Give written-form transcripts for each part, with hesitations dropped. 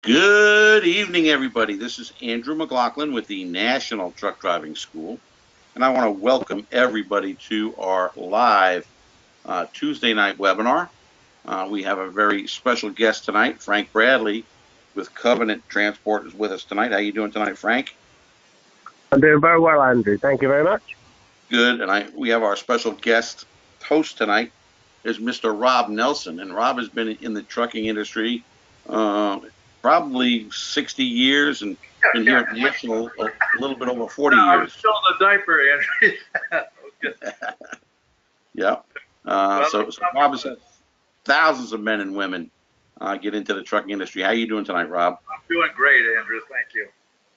Good evening, everybody. This is Andrew McLaughlin with the National Truck Driving School, and I want to welcome everybody to our live Tuesday night webinar. We have a very special guest tonight, Frank Bradley with Covenant Transport is with us tonight. How you doing tonight, Frank? I'm doing very well, Andrew. Thank you very much. Good. And we have our special guest host tonight is Mr. Rob Nelson, and Rob has been in the trucking industry probably 60 years and been here at National a little bit over 40 I'm years. still in the diaper, Andrew. Yeah. So Rob has had thousands of men and women get into the trucking industry. How you doing tonight, Rob? I'm doing great, Andrew. Thank you.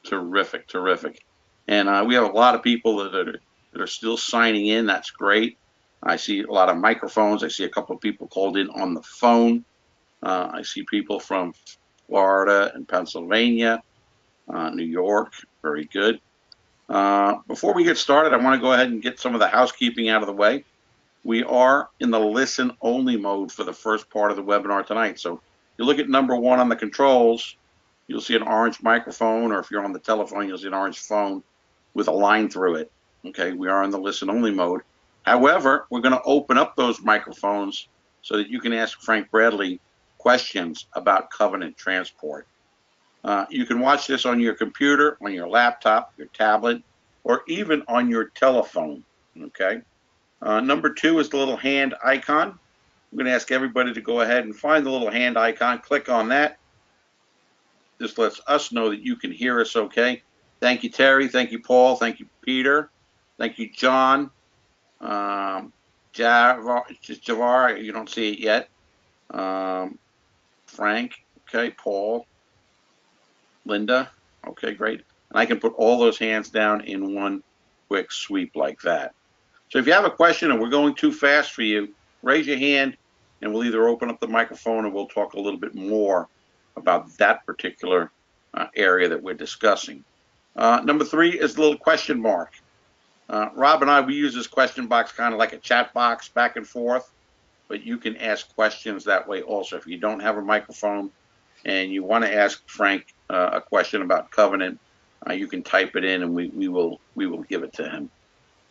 Terrific, terrific. And we have a lot of people that are still signing in. That's great. I see a lot of microphones. I see a couple of people called in on the phone. I see people from Florida and Pennsylvania, New York. Very good. Before we get started, I want to go ahead and get some of the housekeeping out of the way. We are in the listen only mode for the first part of the webinar tonight. So you look at number 1 on the controls, you'll see an orange microphone, or if you're on the telephone, you'll see an orange phone with a line through it. Okay, we are in the listen only mode. However, we're going to open up those microphones so that you can ask Frank Bradley questions about Covenant Transport. You can watch this on your computer, on your laptop, your tablet, or even on your telephone. Okay. Number 2 is the little hand icon. I'm going to ask everybody to go ahead and find the little hand icon. Click on that. This lets us know that you can hear us okay. Thank you, Terry. Thank you, Paul. Thank you, Peter. Thank you, John. Javar, you don't see it yet. Frank, okay, Paul, Linda, okay, great. And I can put all those hands down in one quick sweep like that. So if you have a question and we're going too fast for you, raise your hand and we'll either open up the microphone or we'll talk a little bit more about that particular area that we're discussing. Number 3 is the little question mark. Rob and I, we use this question box kind of like a chat box back and forth, but you can ask questions that way also. If you don't have a microphone and you want to ask Frank a question about Covenant, you can type it in and we will give it to him.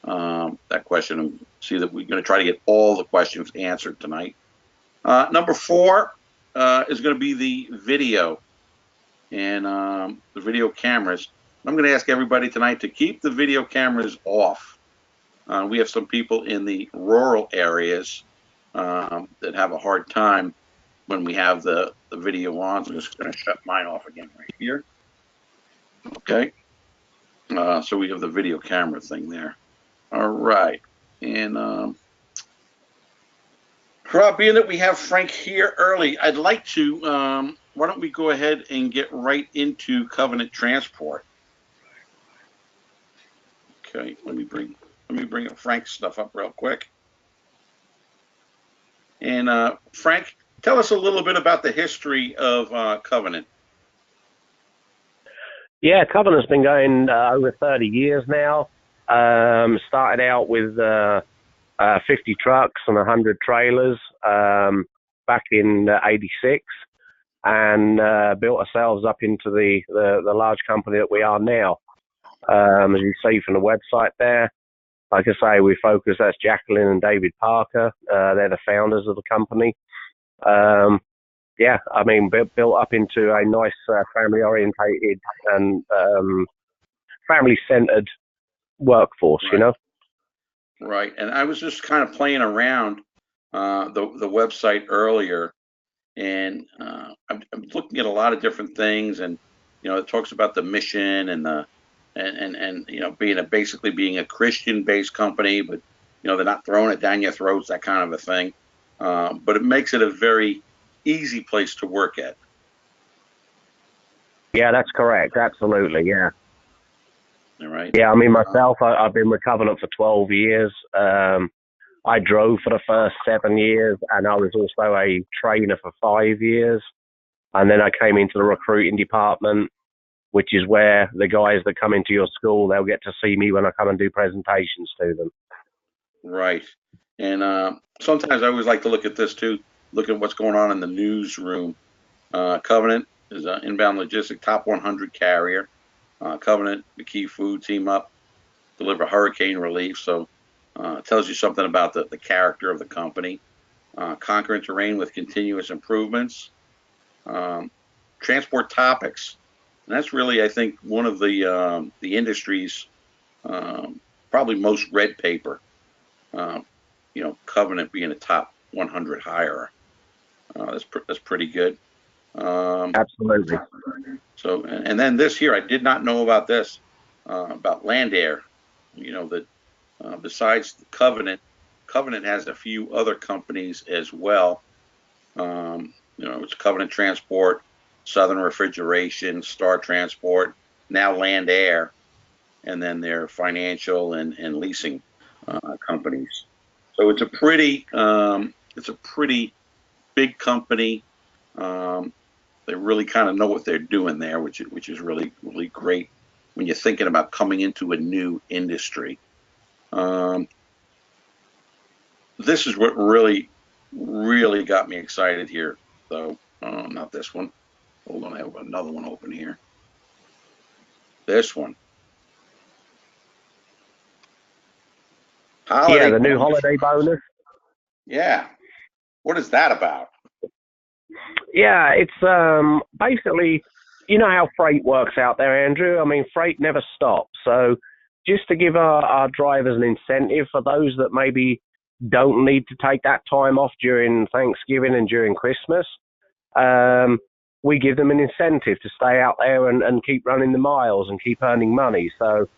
That question, see that we're going to try to get all the questions answered tonight. Number 4 is going to be the video and the video cameras. I'm going to ask everybody tonight to keep the video cameras off. We have some people in the rural areas that have a hard time when we have the video on. So I'm just going to shut mine off again right here. Okay. So we have the video camera thing there. All right. And Rob, being that we have Frank here early, I'd like to, why don't we go ahead and get right into Covenant Transport. Okay, let me bring up Frank's stuff up real quick. And Frank, tell us a little bit about the history of Covenant. Yeah, Covenant's been going over 30 years now. Started out with 50 trucks and 100 trailers back in '86, and built ourselves up into the large company that we are now. As you see from the website there, like I say, we focus, that's Jacqueline and David Parker. They're the founders of the company. Yeah, I mean, built up into a nice family-orientated and family-centered workforce, Right. you know? Right, and I was just kind of playing around the website earlier, and I'm looking at a lot of different things, and it talks about the mission and the and basically being a Christian-based company, but they're not throwing it down your throats, that kind of a thing. But it makes it a very easy place to work at. Yeah, that's correct. Absolutely, yeah. All right. Yeah, I mean, myself, I've been with Covenant for 12 years. I drove for the first 7 years, and I was also a trainer for 5 years. And then I came into the recruiting department, which is where the guys that come into your school, they'll get to see me when I come and do presentations to them. Right. And sometimes I always like to look at this too, look at what's going on in the newsroom. Covenant is an inbound logistic top 100 carrier. Covenant, the key food team up, deliver hurricane relief. So it tells you something about the character of the company. Conquering terrain with continuous improvements. Transport topics. And that's really, I think, one of the industry's probably most read paper. Covenant being a top 100 hirer. That's pretty good. Absolutely. So, and then this here, I did not know about this, about Land Air. That besides Covenant has a few other companies as well. It's Covenant Transport, Southern Refrigeration, Star Transport, now Land Air, and then their financial and leasing companies. So it's a pretty big company. They really kind of know what they're doing there, which is really, really great when you're thinking about coming into a new industry. This is what really, really got me excited here, though. Not this one. Hold on, I have another one open here. This one. Yeah, the new holiday bonus. Yeah. What is that about? Yeah, it's basically, you know how freight works out there, Andrew. I mean, freight never stops. So just to give our drivers an incentive for those that maybe don't need to take that time off during Thanksgiving and during Christmas, we give them an incentive to stay out there and keep running the miles and keep earning money. So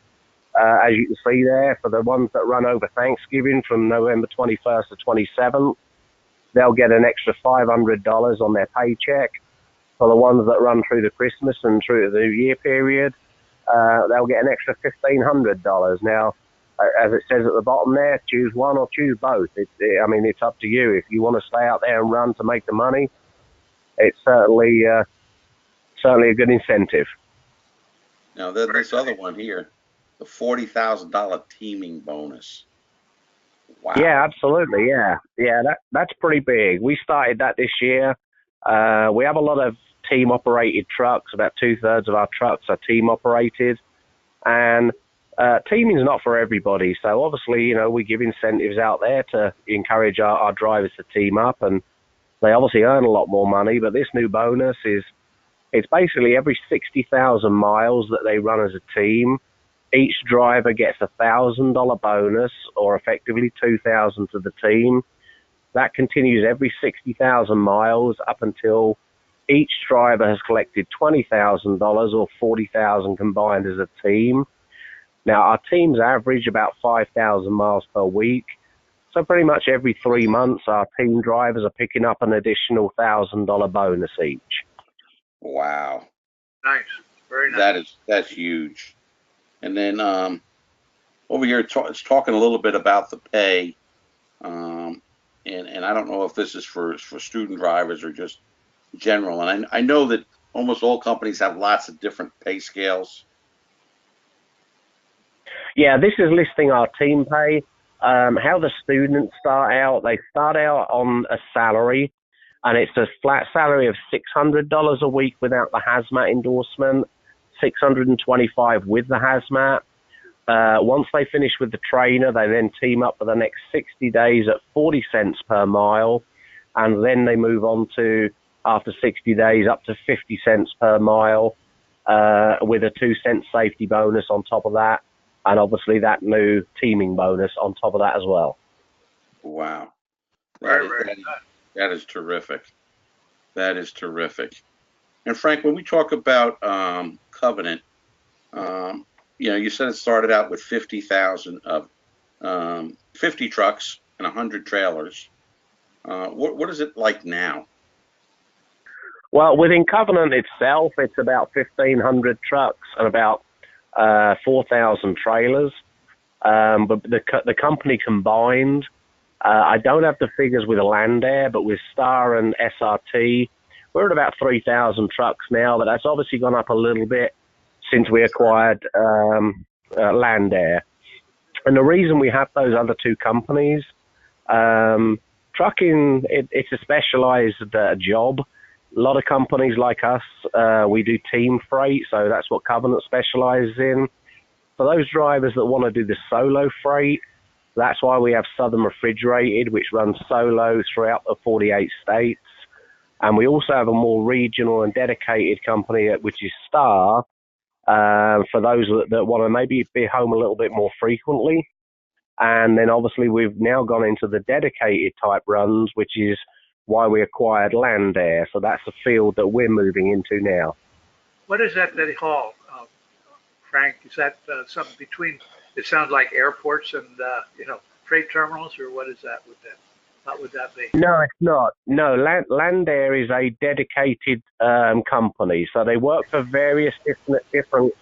as you can see there, for the ones that run over Thanksgiving from November 21st to 27th, they'll get an extra $500 on their paycheck. For the ones that run through the Christmas and through the New Year period, they'll get an extra $1,500. Now, as it says at the bottom there, choose one or choose both. It's up to you. If you want to stay out there and run to make the money, it's certainly a good incentive. Now, this other one here, the $40,000 teaming bonus. Wow. Yeah, absolutely. Yeah, that's pretty big. We started that this year. We have a lot of team operated trucks. About 2/3 of our trucks are team operated, and teaming is not for everybody. So obviously, we give incentives out there to encourage our drivers to team up, and they obviously earn a lot more money. But this new bonus it's basically every 60,000 miles that they run as a team, each driver gets a $1,000 bonus, or effectively $2,000 to the team. That continues every 60,000 miles up until each driver has collected $20,000 or $40,000 combined as a team. Now, our teams average about 5,000 miles per week. So pretty much every 3 months, our team drivers are picking up an additional $1,000 bonus each. Wow. Nice. Very nice. That's huge. And then over here, it's talking a little bit about the pay. And I don't know if this is for student drivers or just general. And I know that almost all companies have lots of different pay scales. Yeah, this is listing our team pay. How the students start out. They start out on a salary, and it's a flat salary of $600 a week without the hazmat endorsement, $625 with the hazmat. Once they finish with the trainer, they then team up for the next 60 days at 40 cents per mile, and then they move on to, after 60 days, up to 50 cents per mile, with a 2-cent safety bonus on top of that, and obviously that new teaming bonus on top of that as well. Wow. That is terrific. That is terrific. And Frank, when we talk about Covenant, you said it started out with 50,000 of 50 trucks and 100 trailers. What is it like now? Well, within Covenant itself, it's about 1,500 trucks and about 4,000 trailers. But the company combined, I don't have the figures with Land Air, but with Star and SRT, we're at about 3,000 trucks now, but that's obviously gone up a little bit since we acquired Land Air. And the reason we have those other two companies, trucking, it's a specialized job. A lot of companies like us, we do team freight, so that's what Covenant specializes in. For those drivers that want to do the solo freight, that's why we have Southern Refrigerated, which runs solo throughout the 48 states. And we also have a more regional and dedicated company, which is Star, for those that want to maybe be home a little bit more frequently. And then obviously we've now gone into the dedicated type runs, which is why we acquired Landair. So that's the field that we're moving into now. What is that they haul, Frank? Is that something between, it sounds like airports and, freight terminals, or what is that? What would that be? No, it's not. No, Landair is a dedicated company. So they work for various different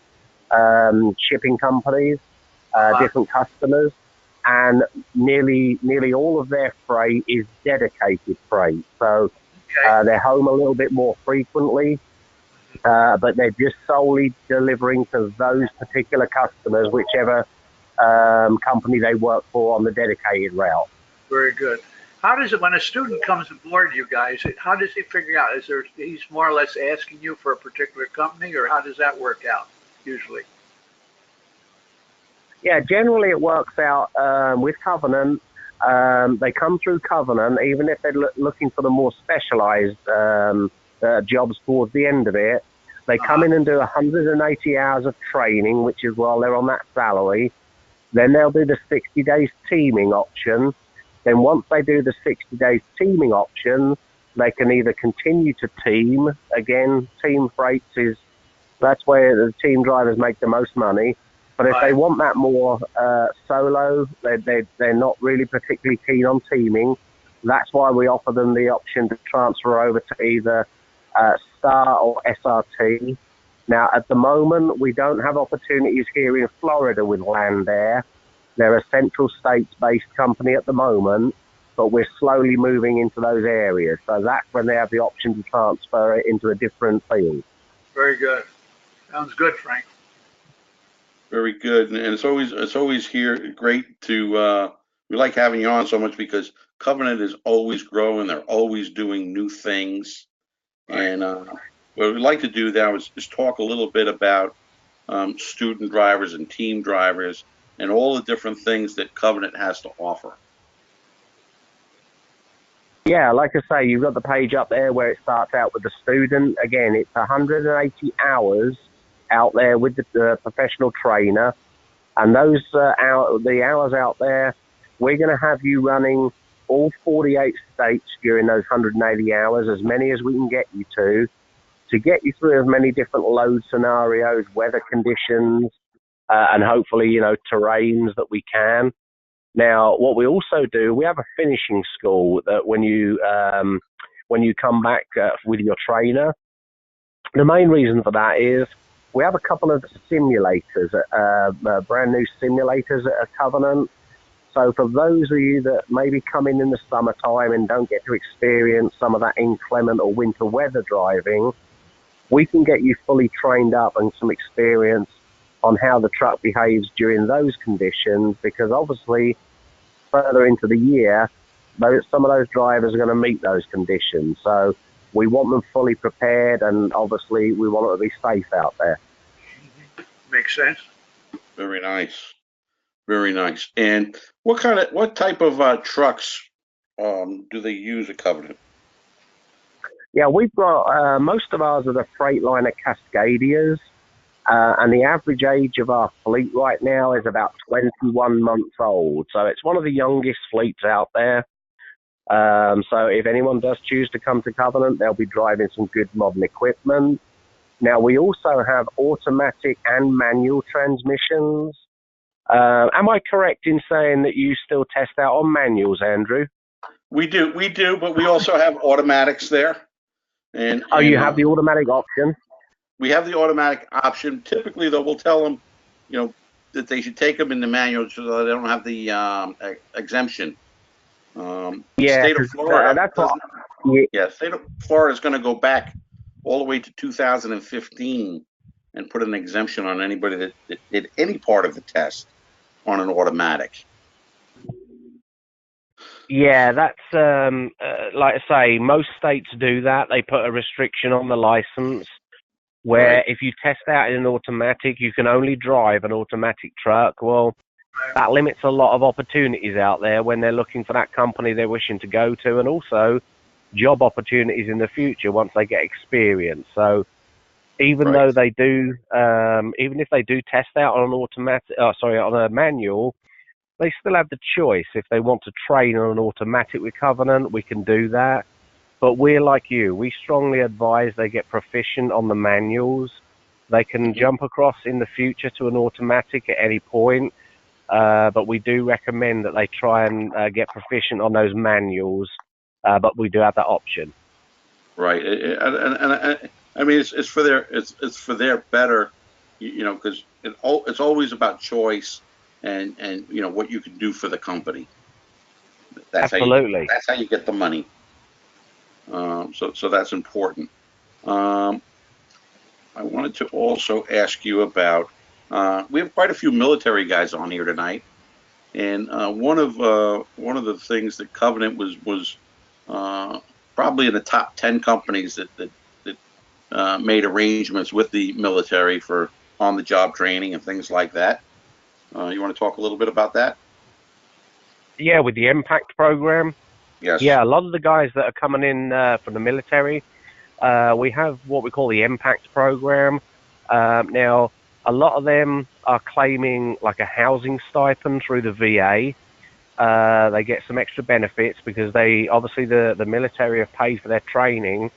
shipping companies, different customers, and nearly all of their freight is dedicated freight. So they're home a little bit more frequently, but they're just solely delivering to those particular customers, whichever company they work for on the dedicated route. Very good. How does it, when a student comes aboard you guys, how does he figure out? He's more or less asking you for a particular company, or how does that work out usually? Yeah, generally it works out with Covenant. They come through Covenant, even if they're looking for the more specialized jobs towards the end of it. They come in and do 180 hours of training, which is while they're on that salary. Then they'll do the 60 days teaming option. Then once they do the 60 days teaming option, they can either continue to team. Again, team freights that's where the team drivers make the most money. But if they want that more solo, they're not really particularly keen on teaming. That's why we offer them the option to transfer over to either Star or SRT. Now, at the moment, we don't have opportunities here in Florida with Landair. They're a central states-based company at the moment, but we're slowly moving into those areas. So that's when they have the option to transfer it into a different field. Very good. Sounds good, Frank. Very good, and it's always here great to we like having you on so much because Covenant is always growing. They're always doing new things, and what we'd like to do now is talk a little bit about student drivers and team drivers and all the different things that Covenant has to offer. Yeah, like I say, you've got the page up there where it starts out with the student. Again, it's 180 hours out there with the professional trainer, and those the hours out there, we're going to have you running all 48 states during those 180 hours, as many as we can get you to get you through as many different load scenarios, weather conditions, and hopefully, terrains that we can. Now, what we also do, we have a finishing school that when you come back with your trainer, the main reason for that is we have a couple of simulators, brand new simulators at Covenant. So for those of you that maybe come in the summertime and don't get to experience some of that inclement or winter weather driving, we can get you fully trained up and some experience on how the truck behaves during those conditions, because obviously further into the year, some of those drivers are going to meet those conditions. So we want them fully prepared, and obviously we want them to be safe out there. Makes sense. Very nice. Very nice. And what type of trucks do they use at Covenant? Yeah, we've got most of ours are the Freightliner Cascadias, and the average age of our fleet right now is about 21 months old. So it's one of the youngest fleets out there. So if anyone does choose to come to Covenant, they'll be driving some good modern equipment. Now, we also have automatic and manual transmissions. Am I correct in saying that you still test out on manuals, Andrew? We do, but we also have automatics there. You have the automatic option? We have the automatic option. Typically, though, we'll tell them, that they should take them in the manual so that they don't have the exemption. State of Florida. State of Florida is going to go back all the way to 2015 and put an exemption on anybody that did any part of the test on an automatic. Yeah, that's like I say, most states do that. They put a restriction on the license where Right. if you test out in an automatic, you can only drive an automatic truck. Well, that limits a lot of opportunities out there when they're looking for that company they're wishing to go to, and also job opportunities in the future once they get experience. So even Right. though they do, even if they do test out on an automatic, on a manual, they still have the choice. If they want to train on an automatic with Covenant, we can do that. But we're like you. We strongly advise they get proficient on the manuals. They can Mhm. jump across in the future to an automatic at any point, but we do recommend that they try and get proficient on those manuals. But we do have that option. Right. I mean, it's for their it's for their better, because it's always about choice and what you can do for the company. Absolutely. That's how you get the money. So that's important. Um, I wanted to also ask you about. We have quite a few military guys on here tonight, and one of the things that Covenant was uh, probably in the top 10 companies that made arrangements with the military for on the job training and things like that. You want to talk a little bit about that? Yeah, with the Impact program. Yes. Yeah, a lot of the guys that are coming in from the military, we have what we call the Impact program. Now, a lot of them are claiming like a housing stipend through the VA. They get some extra benefits because they obviously the military have paid for their training.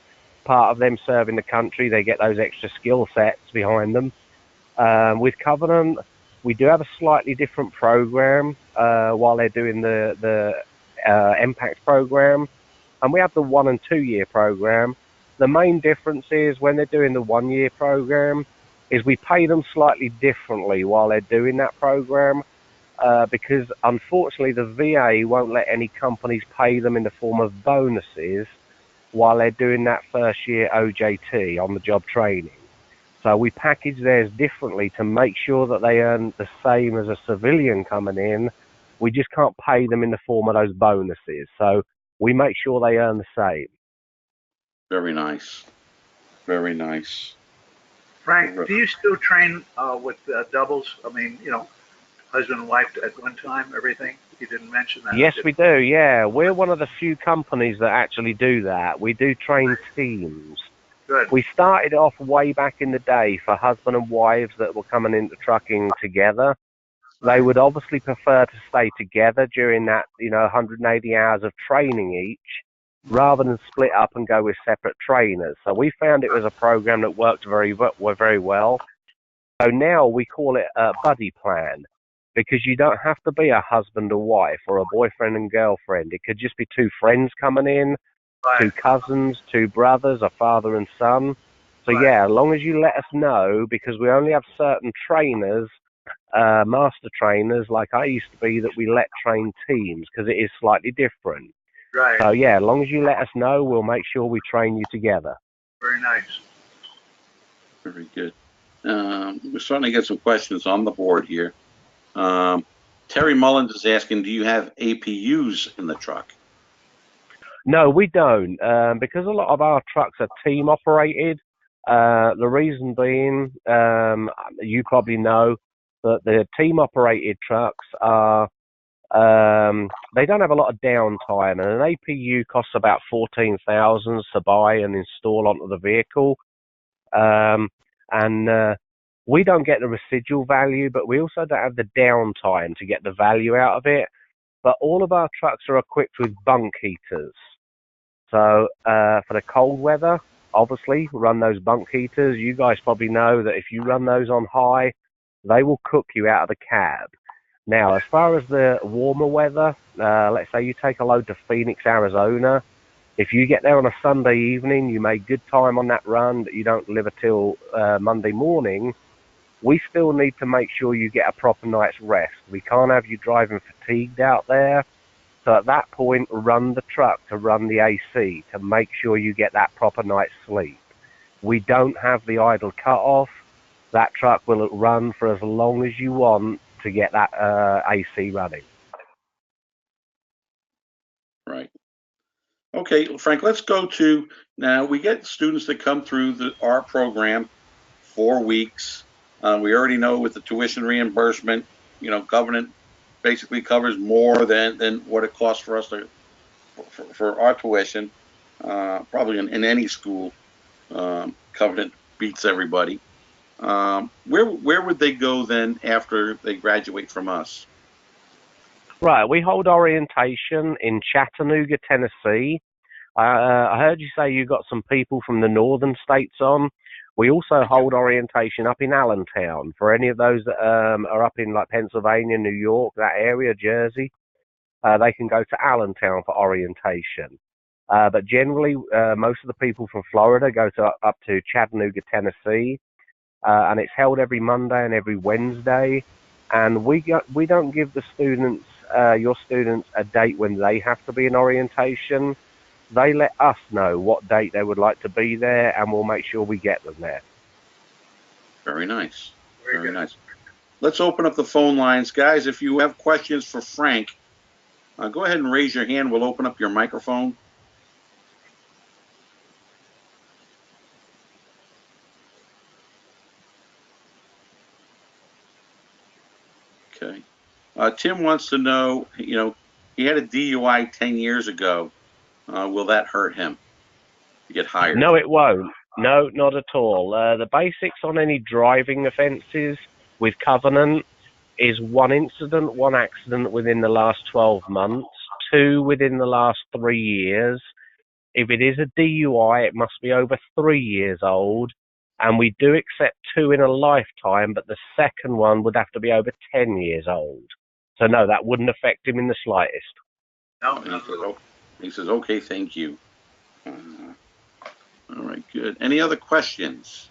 Part of them serving the country, they get those extra skill sets behind them. With Covenant, we do have a slightly different program while they're doing the Impact program, and we have the 1 and 2 year program. The main difference is when they're doing the 1 year program, is we pay them slightly differently while they're doing that program because unfortunately the VA won't let any companies pay them in the form of bonuses while they're doing that first year OJT on the job training. So we package theirs differently to make sure that they earn the same as a civilian coming in. We just can't pay them in the form of those bonuses. So we make sure they earn the same. Very nice. Very nice. Frank, do you still train with doubles? I mean, husband and wife at one time, everything? You didn't mention that, Yes, did we do. Yeah, we're one of the few companies that actually do that. We do train teams. Good. We started off way back in the day for husband and wives that were coming into trucking together. They Right. would obviously prefer to stay together during that, 180 hours of training each, rather than split up and go with separate trainers. So we found it was a program that worked very well. So now we call it a buddy plan because you don't have to be a husband or wife or a boyfriend and girlfriend. It could just be two friends coming in, Right. two cousins, two brothers, a father and son. So Right. yeah, as long as you let us know, because we only have certain trainers, master trainers, like I used to be, that we let train teams because it is slightly different. Right. So yeah, as long as you let us know, we'll make sure we train you together. Very nice. Very good. We're starting to get some questions on the board here. Um, Terry Mullins is asking, do you have APUs in the truck? No, we don't, because a lot of our trucks are team operated. The reason being, you probably know that the team operated trucks are they don't have a lot of downtime, and an APU costs about 14,000 to buy and install onto the vehicle. Um, and we don't get the residual value, but we also don't have the downtime to get the value out of it. But all of our trucks are equipped with bunk heaters. So for the cold weather, obviously run those bunk heaters. You guys probably know that if you run those on high, they will cook you out of the cab. Now, as far as the warmer weather, let's say you take a load to Phoenix, Arizona. If you get there on a Sunday evening, you make good time on that run, but you don't deliver till Monday morning. We still need to make sure you get a proper night's rest. We can't have you driving fatigued out there. So at that point, run the truck to run the AC to make sure you get that proper night's sleep. We don't have the idle cut off. That truck will run for as long as you want to get that AC running. Okay, Frank, let's go to, now we get students that come through our program 4 weeks. We already know with the tuition reimbursement, government basically covers more than what it costs for us for our tuition. Probably in any school, Covenant beats everybody. Where would they go then after they graduate from us? Right, we hold orientation in Chattanooga, Tennessee. I heard you say you got some people from the northern states on. We also hold orientation up in Allentown for any of those that are up in like Pennsylvania, New York, that area, Jersey. They can go to Allentown for orientation. But generally, most of the people from Florida go up to Chattanooga, Tennessee, and it's held every Monday and every Wednesday. And we don't give the students, your students, a date when they have to be in orientation. They let us know what date they would like to be there, and we'll make sure we get them there. Very nice. Very good. Nice. Let's open up the phone lines. Guys, if you have questions for Frank, go ahead and raise your hand. We'll open up your microphone. Okay. Tim wants to know, he had a DUI 10 years ago. Will that hurt him to get hired? No, it won't. No, not at all. The basics on any driving offences with Covenant is 1 incident, 1 accident within the last 12 months, 2 within the last 3 years. If it is a DUI, it must be over 3 years old, and we do accept 2 in a lifetime, but the second one would have to be over 10 years old. So no, that wouldn't affect him in the slightest. No. He says, okay, thank you. All right, good. Any other questions?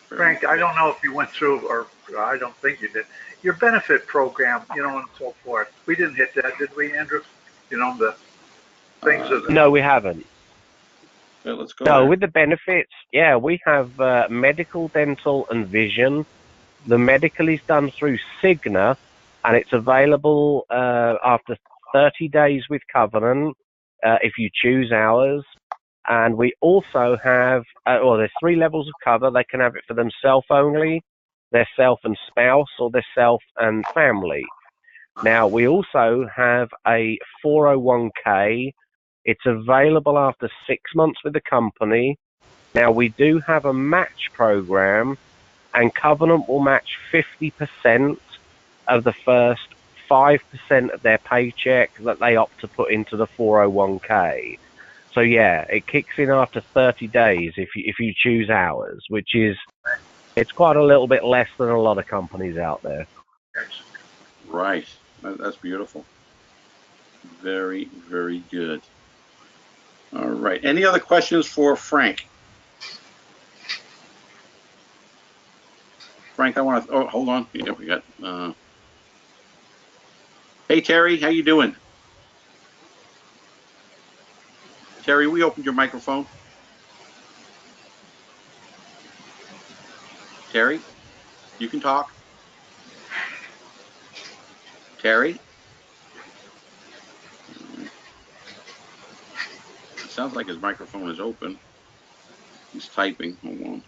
Frank, I don't know if you went through, or I don't think you did, your benefit program, and so forth. We didn't hit that, did we, Andrew? The things of the... No, we haven't. Yeah, let's go. No, with the benefits, yeah, we have medical, dental, and vision. The medical is done through Cigna, and it's available after 30 days with Covenant if you choose ours. And we also have, there's 3 levels of cover. They can have it for themselves only, their self and spouse, or their self and family. Now, we also have a 401k. It's available after 6 months with the company. Now, we do have a match program, and Covenant will match 50% of the first 5% of their paycheck that they opt to put into the 401k. So yeah, it kicks in after 30 days if you choose ours, which is, it's quite a little bit less than a lot of companies out there. Right. That's beautiful. Very, very good. All right. Any other questions for Frank? Frank, I want to, hold on. Yeah, we got, hey, Terry, how you doing? Terry, we opened your microphone. Terry, you can talk. Terry? It sounds like his microphone is open. He's typing. Hold on.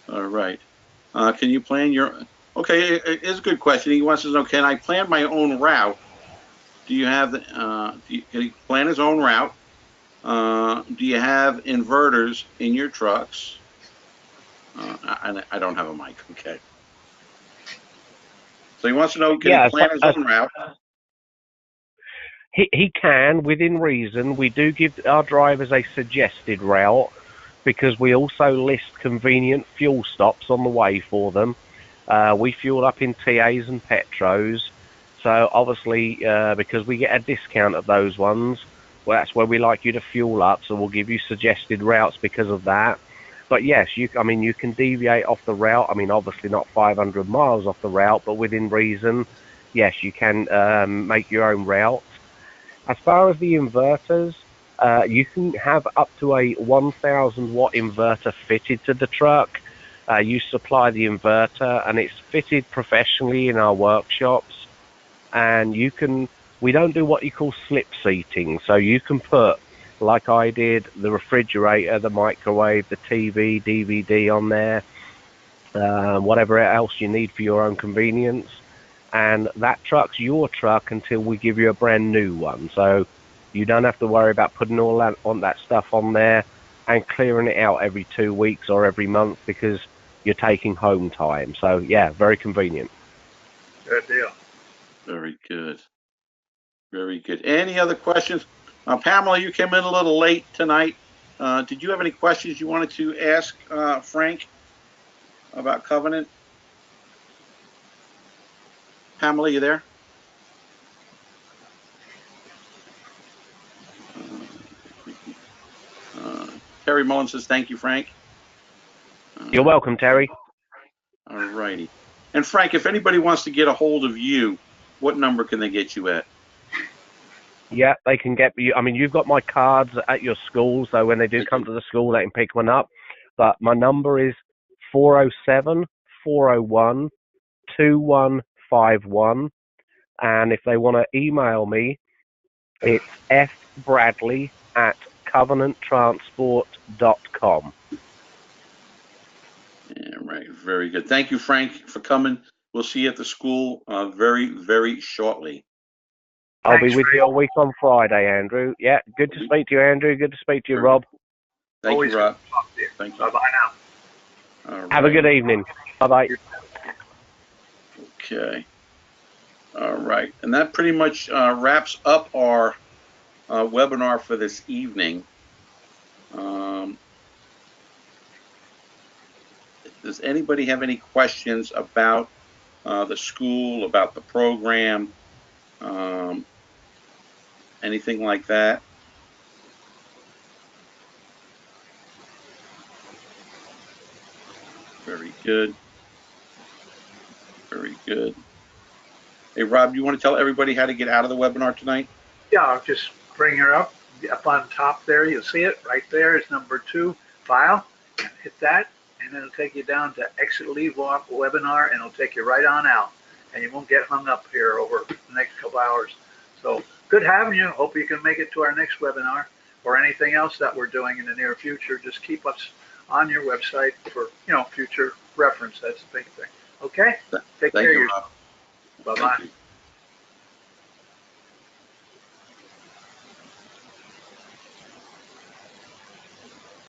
All right. Can you plan your... Okay, it's a good question. He wants to know, can I plan my own route? Do you have... can he plan his own route? Do you have inverters in your trucks? I don't have a mic. Okay. So he wants to know, can he plan his own route? He can, within reason. We do give our drivers a suggested route because we also list convenient fuel stops on the way for them. We fuel up in TAs and Petros. So obviously, because we get a discount of those ones, well, that's where we like you to fuel up. So we'll give you suggested routes because of that. But yes, you can deviate off the route. I mean, obviously not 500 miles off the route, but within reason, yes, you can make your own route. As far as the inverters, you can have up to a 1,000 watt inverter fitted to the truck. You supply the inverter, and it's fitted professionally in our workshops. And you can we don't do what you call slip seating. So you can put, like I did, the refrigerator, the microwave, the TV, DVD on there, whatever else you need for your own convenience. And that truck's your truck until we give you a brand new one. So you don't have to worry about putting all that stuff on there and clearing it out every 2 weeks or every month because you're taking home time. So yeah, very convenient. Good deal. Very good. Very good. Any other questions? Pamela, you came in a little late tonight. Did you have any questions you wanted to ask Frank about Covenant? Pamela, you there? Terry Mullen says, thank you, Frank. You're welcome, Terry. All righty. And Frank, if anybody wants to get a hold of you, what number can they get you at? Yeah, they can get you. I mean, you've got my cards at your school, so when they do come to the school, they can pick one up. But my number is 407-401-2151. And if they want to email me, it's fbradley@covenanttransport.com. Yeah, right. Very good. Thank you, Frank, for coming. We'll see you at the school very, very shortly. I'll be with you all week on Friday, Andrew. Yeah, good to speak to you, Andrew. Good to speak to you, Rob. Thank you, Rob. Thank you. Bye-bye now. All Have a good evening. Bye-bye. Okay. All right. And that pretty much wraps up our webinar for this evening. Does anybody have any questions about the school, about the program, anything like that? Very good. Very good. Hey, Rob, you want to tell everybody how to get out of the webinar tonight? Yeah, I'll just bring her up on top there. You'll see it right there. It's number 2, file. Hit that, and it'll take you down to exit leave webinar, and it'll take you right on out. And you won't get hung up here over the next couple hours. So good having you. Hope you can make it to our next webinar or anything else that we're doing in the near future. Just keep us on your website for future reference. That's the big thing.